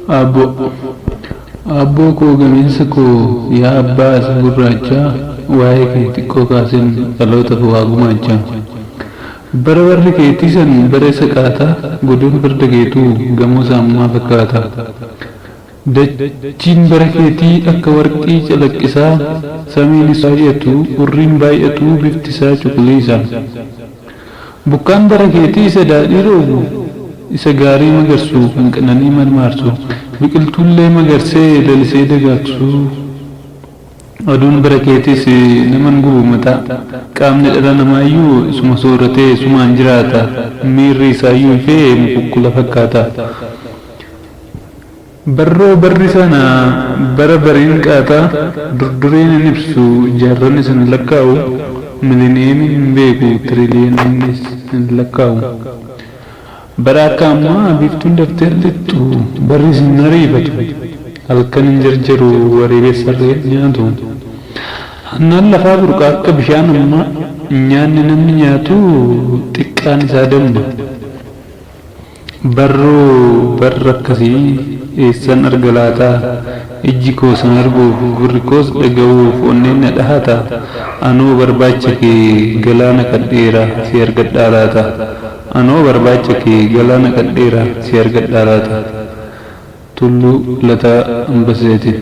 Abbo Abboo koo gameessa koo yaa abbaa isa gurraacha waa'ee kee xiqqoo kaasin dhalootaaf waa gumaacha. Bara warri keetii san bara isa qaataa godoon farda keetuu gamoo saammaa fakkaata. Dachiin bara keetii akka warqii calaqqisaa samiin isaa baay'atu urriin baay'atu bifti isaa cuquliisa. Bukkaan bara keetii isa daadhii roobu isa gaarii magarsu kan qananii marmaarsu biqiltuullee magarsee lalisee dagaagsu. Aduun bara keetiis naman gubu mataa qaamni dhala namaayyuu isuma sooratee isumaan jiraata miirri isaayyuu ifee mukukkula fakkaata. Barroo barri sana bara bariin qaataa durdureen hin ibsu jaarran isin lakkaa'u milineemiin hin beeku tiriliyoonnis hin lakkaa'u. Bara akka ammaa biiftuun daftee lixxu barri isin ariifatu halkan hin jarjaru wareebeessarree nyaatu. Hannaan lafaa burqaa akka bishaan ammaa nyaanni namni nyaatu xiqqaan isaa damma. Barroo barra akkasii eessan arga laataa ijji koo san arguuf gurri koos dhaga'uuf onneen na dhahata. Anoo barbaacha kee galaana kadheera si argadhaa laata. Anoo barbaacha kee galaana kadheera si argadhaa laata. Tulluu Lataa Ambaseeti.